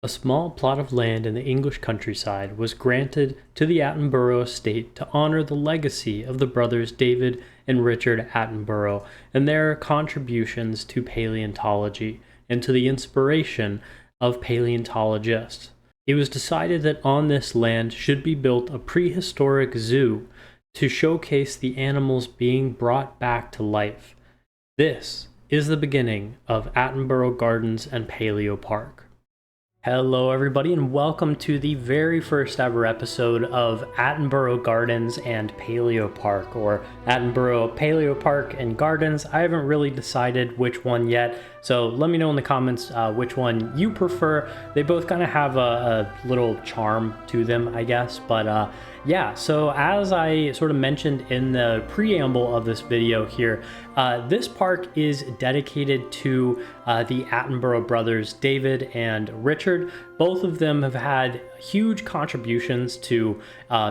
A small plot of land in the English countryside was granted to the Attenborough estate to honor the legacy of the brothers David and Richard Attenborough and their contributions to paleontology and to the inspiration of paleontologists. It was decided that on this land should be built a prehistoric zoo to showcase the animals being brought back to life. This is the beginning of Attenborough Gardens and Paleo Park. Hello everybody and welcome to the very first ever episode of Attenborough Gardens and Paleo Park, or Attenborough Paleo Park and Gardens. I haven't really decided which one yet, so let me know in the comments which one you prefer. They both kind of have a little charm to them, I guess, but yeah, so as I sort of mentioned in the preamble of this video here, this park is dedicated to the Attenborough brothers, David and Richard. Both of them have had huge contributions to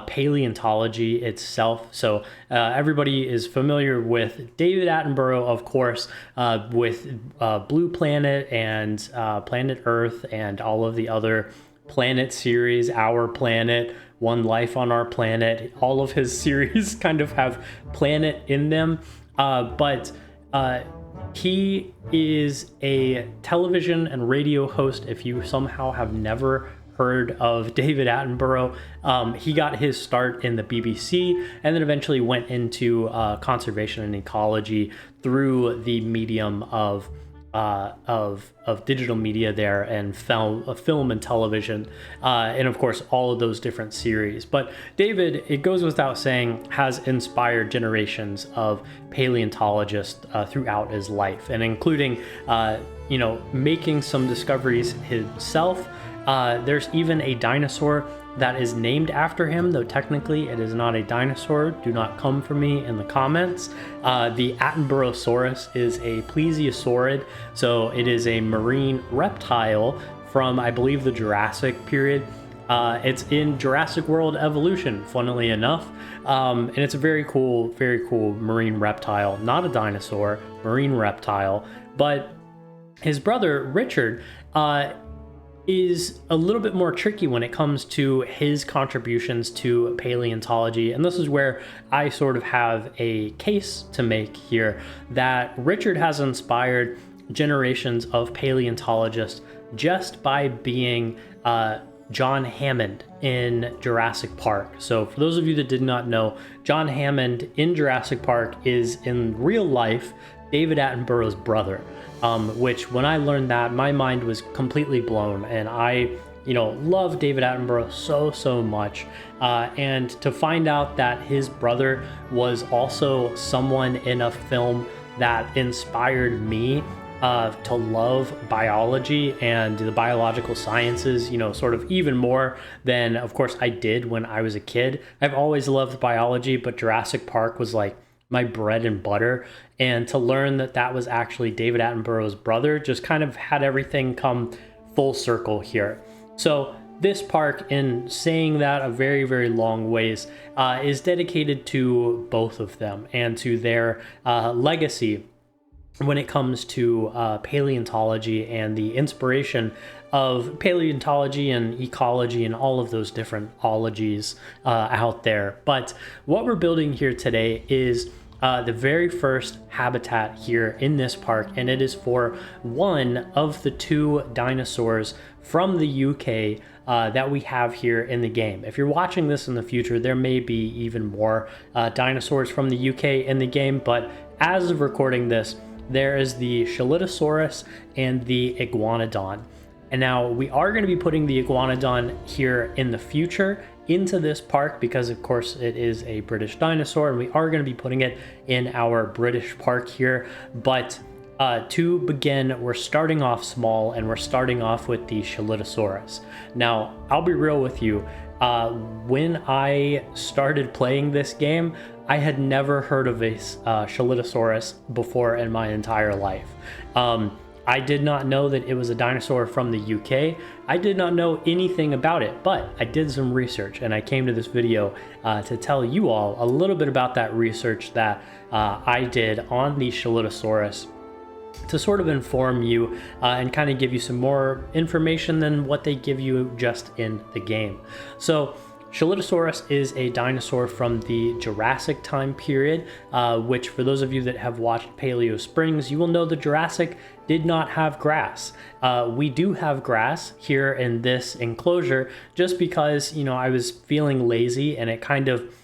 paleontology itself. So everybody is familiar with David Attenborough, of course, with Blue Planet and Planet Earth and all of the other Planet series, Our Planet, One Life on Our Planet. All of his series kind of have planet in them, but he is a television and radio host. If you somehow have never heard of David Attenborough, he got his start in the BBC and then eventually went into conservation and ecology through the medium of digital media there and film and television, and of course all of those different series. But David, it goes without saying, has inspired generations of paleontologists throughout his life, and including making some discoveries himself. There's even a dinosaur that is named after him, though technically it is not a dinosaur. Do not come for me in the comments. The Attenboroughsaurus is a plesiosaurid, so it is a marine reptile from, I believe, the Jurassic period. It's in Jurassic World Evolution, funnily enough, and it's a very cool marine reptile. Not a dinosaur, marine reptile. But his brother Richard is a little bit more tricky when it comes to his contributions to paleontology. And this is where I sort of have a case to make here, that Richard has inspired generations of paleontologists just by being John Hammond in Jurassic Park. So for those of you that did not know, John Hammond in Jurassic Park is in real life David Attenborough's brother. Which when I learned that, my mind was completely blown, and I love David Attenborough so much, and to find out that his brother was also someone in a film that inspired me to love biology and the biological sciences, sort of even more than, of course, I did when I was a kid. I've always loved biology, but Jurassic Park was like my bread and butter, and to learn that that was actually David Attenborough's brother just kind of had everything come full circle here. So this park, in saying that a very long ways, is dedicated to both of them and to their legacy when it comes to paleontology and the inspiration of paleontology and ecology and all of those different ologies out there. But what we're building here today is the very first habitat here in this park, and it is for one of the two dinosaurs from the UK that we have here in the game. If you're watching this in the future, there may be even more dinosaurs from the UK in the game, but as of recording this, there is the Tyrannosaurus and the Iguanodon. And now we are going to be putting the Iguanodon here in the future into this park because, of course, it is a British dinosaur, and we are going to be putting it in our British park here. But to begin, we're starting off small, and we're starting off with the Tyrannosaurus. Now, I'll be real with you. When I started playing this game, I had never heard of a Tyrannosaurus before in my entire life. I did not know that it was a dinosaur from the UK. I did not know anything about it, but I did some research, and I came to this video to tell you all a little bit about that research that I did on the Tyrannosaurus to sort of inform you and kind of give you some more information than what they give you just in the game. So Shalitosaurus is a dinosaur from the Jurassic time period, which for those of you that have watched Paleo Springs, you will know the Jurassic did not have grass. We do have grass here in this enclosure just because, you know, I was feeling lazy, and it kind of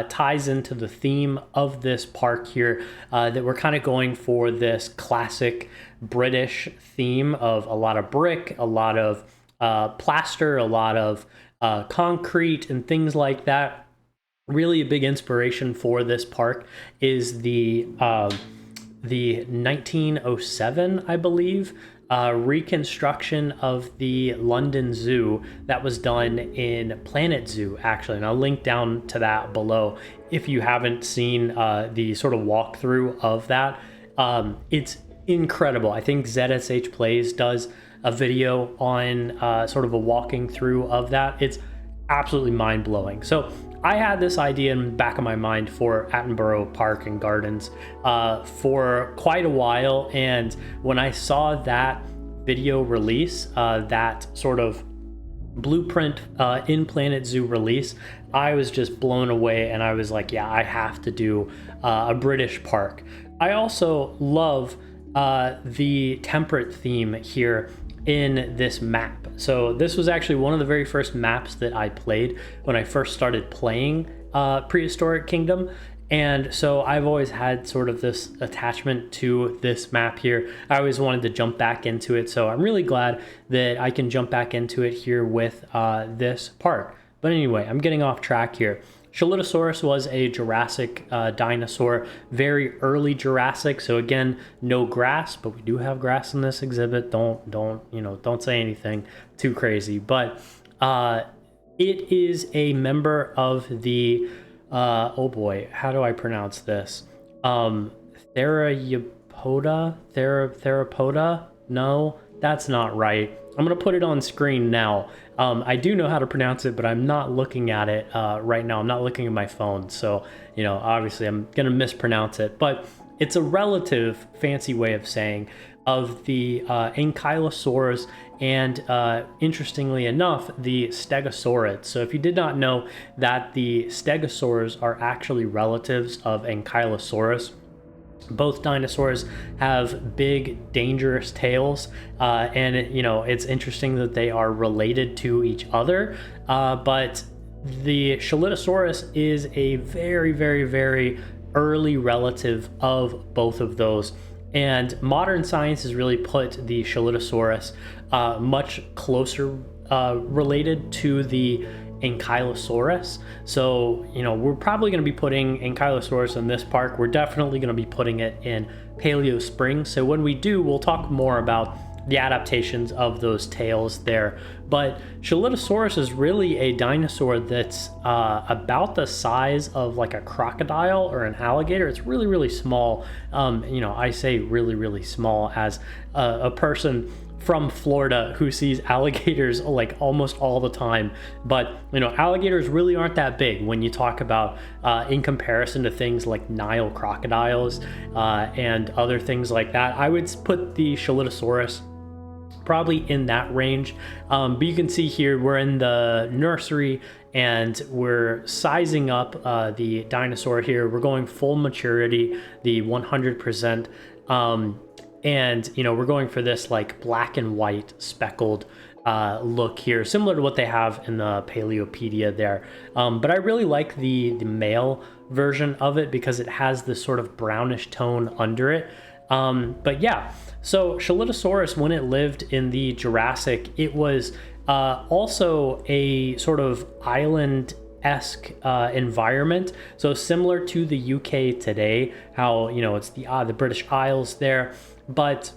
ties into the theme of this park here, that we're kind of going for this classic British theme of a lot of brick, a lot of plaster, a lot of concrete and things like that. Really a big inspiration for this park is the 1907, I believe, reconstruction of the London Zoo that was done in Planet Zoo, actually. And I'll link down to that below if you haven't seen the sort of walkthrough of that. It's incredible. I think ZSH Plays does a video on sort of a walking through of that. It's absolutely mind-blowing. So I had this idea in the back of my mind for Attenborough Park and Gardens for quite a while, and when I saw that video release, that sort of blueprint in Planet Zoo release, I was just blown away, and I was like, yeah, I have to do a British park. I also love the temperate theme here in this map. So this was actually one of the very first maps that I played when I first started playing Prehistoric Kingdom. And so I've always had sort of this attachment to this map here. I always wanted to jump back into it. So I'm really glad that I can jump back into it here with this part. But anyway, I'm getting off track here. Shalitosaurus was a Jurassic dinosaur, very early Jurassic. So again, no grass, but we do have grass in this exhibit. Don't say anything too crazy. But it is a member of the oh boy, how do I pronounce this? Theropoda? No, that's not right. I'm gonna put it on screen now. I do know how to pronounce it, but I'm not looking at it right now. I'm not looking at my phone, so obviously I'm gonna mispronounce it. But it's a relative fancy way of saying of the ankylosaurs and interestingly enough, the stegosaurids. So if you did not know that the stegosaurs are actually relatives of ankylosaurus, both dinosaurs have big, dangerous tails, and it's interesting that they are related to each other. But the Shalitosaurus is a very, very, very early relative of both of those. And modern science has really put the Shalitosaurus much closer related to the Ankylosaurus. So, we're probably going to be putting Ankylosaurus in this park. We're definitely going to be putting it in Paleo Springs. So when we do, we'll talk more about the adaptations of those tails there. But Shalitosaurus is really a dinosaur that's about the size of like a crocodile or an alligator. It's really, really small. I say really, really small as a person from Florida who sees alligators like almost all the time. But alligators really aren't that big when you talk about in comparison to things like Nile crocodiles and other things like that. I would put the Shalitosaurus probably in that range. But you can see here we're in the nursery and we're sizing up the dinosaur here. We're going full maturity, the 100%. And we're going for this like black and white speckled look here, similar to what they have in the Paleopedia there. But I really like the male version of it because it has this sort of brownish tone under it. But yeah, so Shalitosaurus, when it lived in the Jurassic, it was also a sort of island-esque environment. So similar to the UK today, how it's the British Isles there. But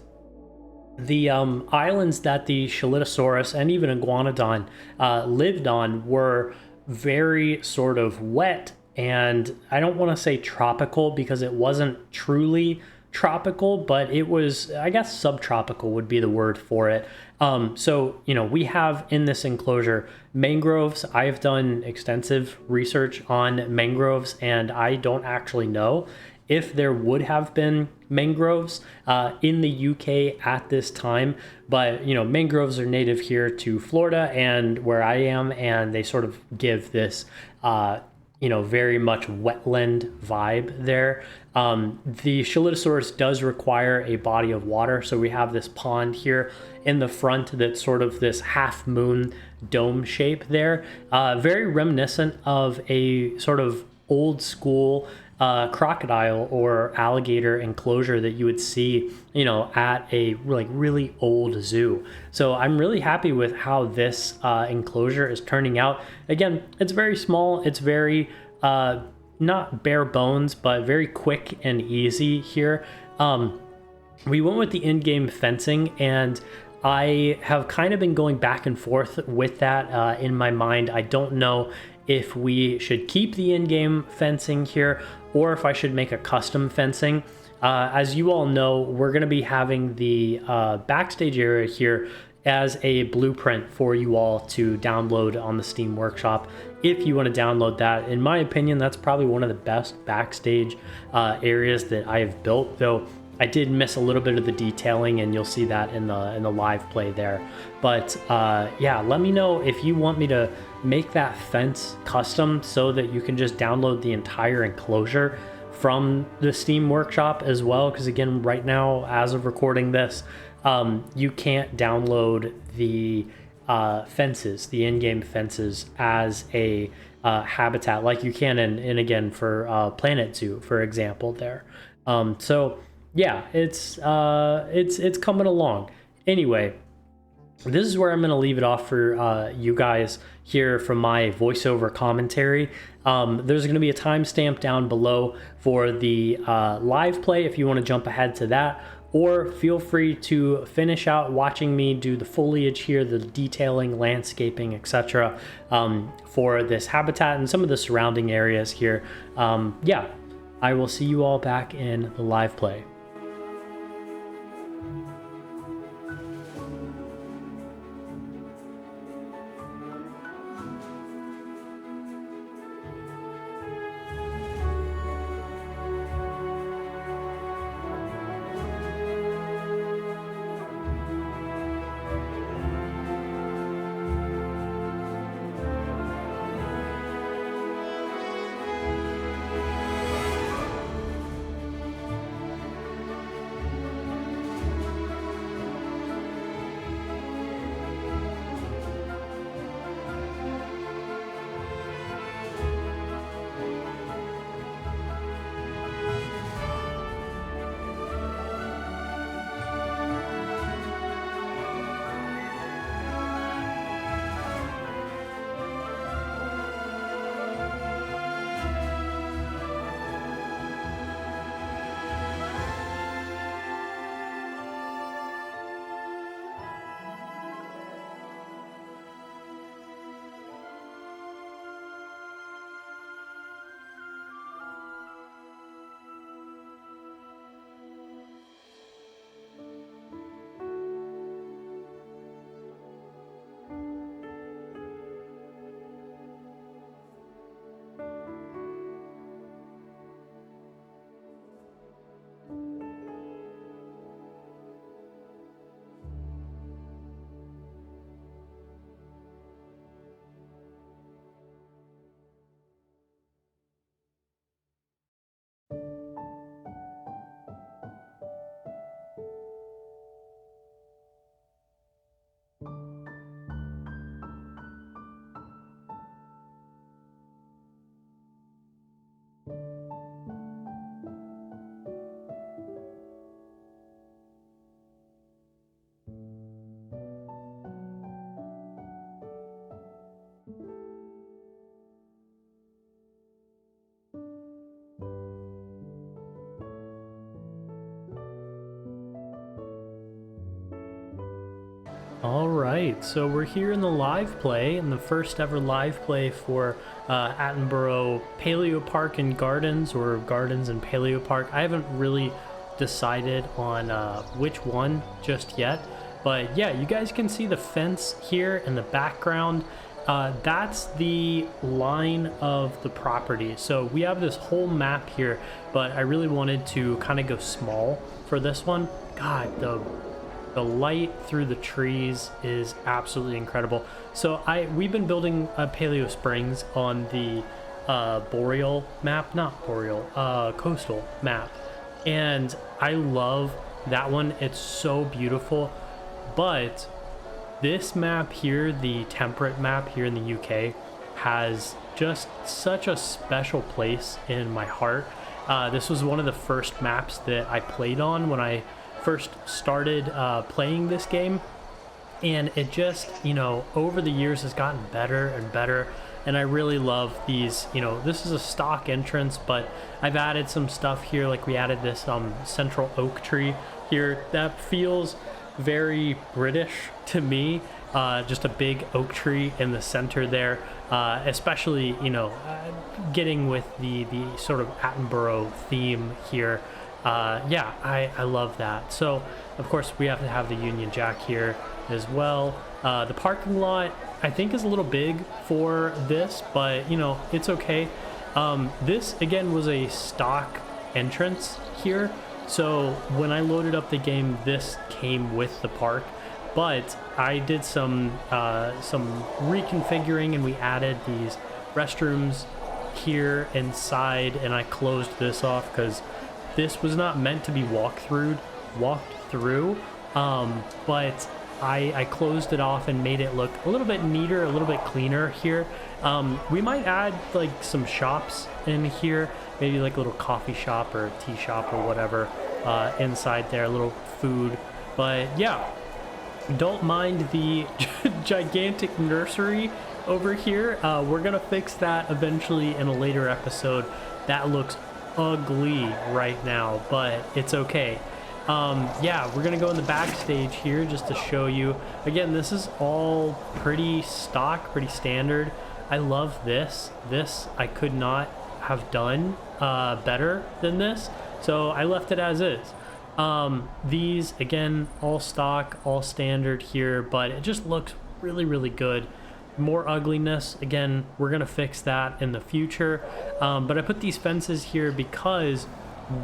the islands that the Shalitosaurus and even Iguanodon lived on were very sort of wet, and I don't want to say tropical because it wasn't truly tropical, but it was, I guess subtropical would be the word for it. So we have in this enclosure mangroves. I've done extensive research on mangroves and I don't actually know if there would have been mangroves in the UK at this time. But, mangroves are native here to Florida and where I am, and they sort of give this, very much wetland vibe there. The Shalitosaurus does require a body of water. So we have this pond here in the front that's sort of this half moon dome shape there. Very reminiscent of a sort of old school crocodile or alligator enclosure that you would see, at a really old zoo. So I'm really happy with how this enclosure is turning out. Again, it's very small. It's very not bare bones, but very quick and easy here. We went with the in-game fencing, and I have kind of been going back and forth with that in my mind. I don't know if we should keep the in-game fencing here or if I should make a custom fencing. As you all know, we're going to be having the backstage area here as a blueprint for you all to download on the Steam Workshop. If you want to download that, in my opinion, that's probably one of the best backstage areas that I have built, though I did miss a little bit of the detailing, and you'll see that in the live play there. But yeah, let me know if you want me to make that fence custom so that you can just download the entire enclosure from the Steam Workshop as well. Because again, right now, as of recording this, you can't download the fences, the in-game fences, as a habitat like you can in again for Planet Zoo, for example. There, so yeah, it's coming along. Anyway, this is where I'm going to leave it off for you guys here from my voiceover commentary. There's going to be a timestamp down below for the live play if you want to jump ahead to that, or feel free to finish out watching me do the foliage here, the detailing, landscaping, etc. For this habitat and some of the surrounding areas here. Yeah, I will see you all back in the live play. All right, so we're here in the live play, in the first ever live play for Attenborough Paleo Park and Gardens, or Gardens and Paleo Park. I haven't really decided on which one just yet, but yeah, you guys can see the fence here in the background, That's the line of the property. So we have this whole map here, but I really wanted to kind of go small for this one. God, the light through the trees is absolutely incredible. So we've been building Paleo Springs on the boreal map, not boreal, coastal map, and I love that one. It's so beautiful, but this map here, the temperate map here in the UK, has just such a special place in my heart. This was one of the first maps that I played on when I first started playing this game, and it just, over the years has gotten better and better. And I really love these. This is a stock entrance, but I've added some stuff here, like we added this central oak tree here that feels very British to me. Just a big oak tree in the center there, especially getting with the sort of Attenborough theme here. Yeah, I love that. So of course we have to have the Union Jack here as well. The parking lot I think is a little big for this, but it's okay. This again was a stock entrance here, so when I loaded up the game, this came with the park, but I did some reconfiguring, and we added these restrooms here inside, and I closed this off because this was not meant to be walked through, but I closed it off and made it look a little bit neater, a little bit cleaner here. We might add like some shops in here, maybe like a little coffee shop or tea shop or whatever inside there, a little food. But yeah, don't mind the gigantic nursery over here. We're gonna fix that eventually in a later episode. That looks ugly right now, but it's okay. Yeah, we're gonna go in the backstage here just to show you. Again, this is all pretty stock, pretty standard. I love this. This I could not have done better than this, so I left it as is. These again, all stock, all standard here, but it just looks really, really good. More ugliness, again, we're gonna fix that in the future. But I put these fences here because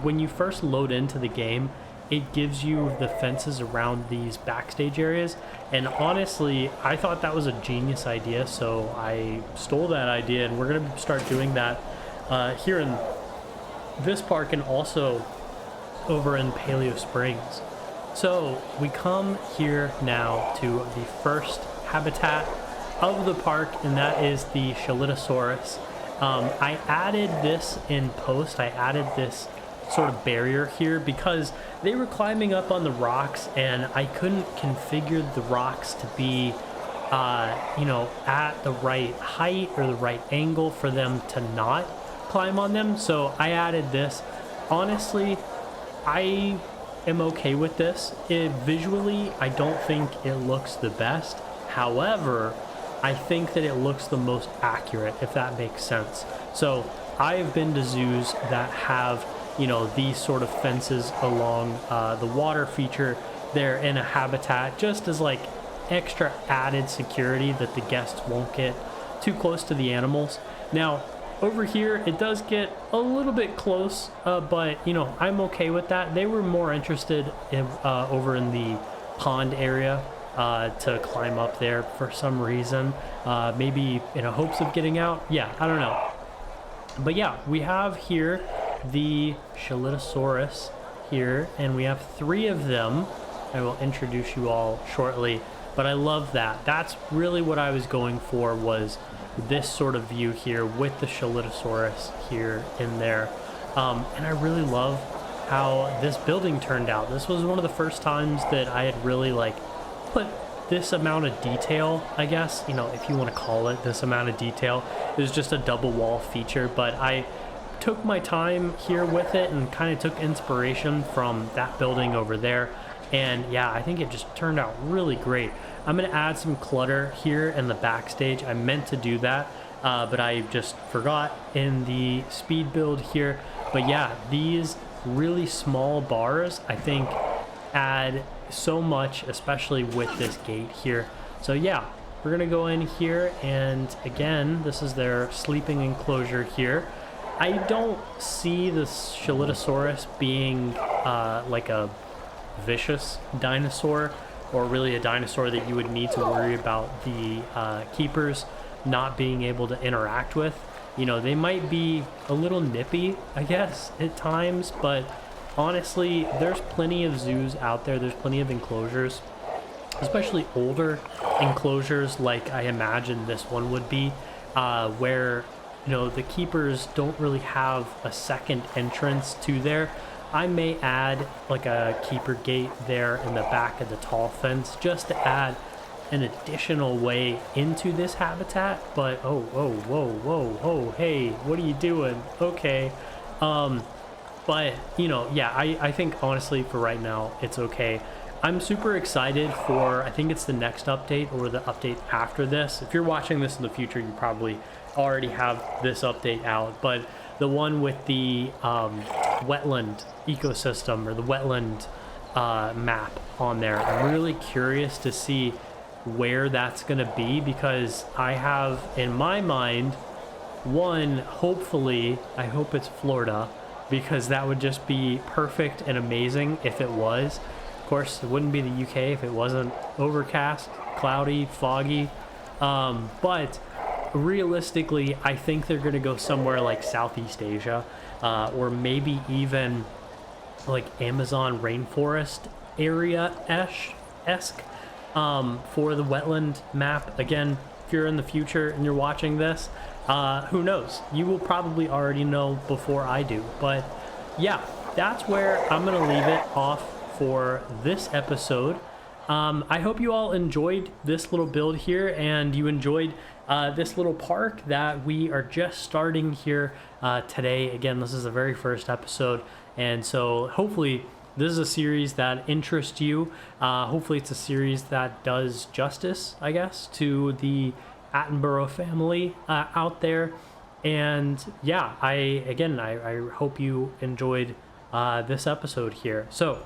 when you first load into the game, it gives you the fences around these backstage areas, and honestly I thought that was a genius idea, so I stole that idea, and we're gonna start doing that here in this park and also over in Paleo Springs. So we come here now to the first habitat of the park, and that is the Tyrannosaurus. I added this in post. I added this sort of barrier here because they were climbing up on the rocks, and I couldn't configure the rocks to be at the right height or the right angle for them to not climb on them, so I added this. Honestly, I am okay with this. Visually, I don't think it looks the best. However, I think that it looks the most accurate, if that makes sense. So I have been to zoos that have these sort of fences along the water feature there in a habitat, just as like extra added security that the guests won't get too close to the animals. Now over here it does get a little bit close, but I'm okay with that. They were more interested in over in the pond area to climb up there for some reason, maybe in hopes of getting out. Yeah, I don't know. But yeah, we have here the Tyrannosaurus here, and we have 3 of them. I will introduce you all shortly, but I love that. That's really what I was going for, was this sort of view here with the Tyrannosaurus here in there. And I really love how this building turned out. This was one of the first times that I had really put this amount of detail, I guess, if you want to call it this amount of detail. It was just a double wall feature, but I took my time here with it and kind of took inspiration from that building over there, and yeah, I think it just turned out really great. I'm gonna add some clutter here in the backstage. I meant to do that, but I just forgot in the speed build here. But yeah, these really small bars I think add so much, especially with this gate here. So yeah, we're gonna go in here, and again, this is their sleeping enclosure here. I don't see the Tyrannosaurus being like a vicious dinosaur, or really a dinosaur that you would need to worry about the keepers not being able to interact with. You know, they might be a little nippy, I guess, at times, but honestly, there's plenty of zoos out there. There's plenty of enclosures, especially older enclosures like I imagine this one would be, where, you know, the keepers don't really have a second entrance to there. I may add like a keeper gate there in the back of the tall fence just to add an additional way into this habitat. But whoa, hey, what are you doing? Okay. But you know, yeah, I think honestly for right now it's okay. I'm super excited for, I think it's the next update or the update after this. If you're watching this in the future, you probably already have this update out, but the one with the wetland ecosystem, or the wetland map on there, I'm really curious to see where that's going to be, because I have in my mind one, hopefully, I hope it's Florida, because that would just be perfect and amazing if it was. Of course, it wouldn't be the UK if it wasn't overcast, cloudy, foggy, but realistically, I think they're going to go somewhere like Southeast Asia, or maybe even like Amazon rainforest area-esque, for the wetland map. Again, if you're in the future and you're watching this, who knows? You will probably already know before I do. But yeah, that's where I'm going to leave it off for this episode. I hope you all enjoyed this little build here, and you enjoyed this little park that we are just starting here today. Again, this is the very first episode, and so hopefully this is a series that interests you. Hopefully it's a series that does justice, I guess, to the Attenborough family out there. And yeah, I hope you enjoyed this episode here. So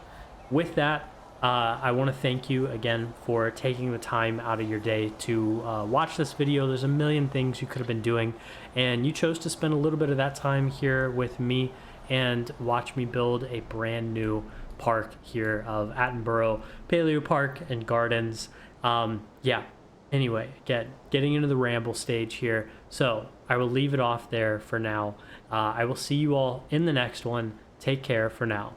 with that, I want to thank you again for taking the time out of your day to watch this video. There's a million things you could have been doing, and you chose to spend a little bit of that time here with me and watch me build a brand new park here of Attenborough Paleo Park and Gardens. Yeah, anyway, getting into the ramble stage here, so I will leave it off there for now. I will see you all in the next one. Take care for now.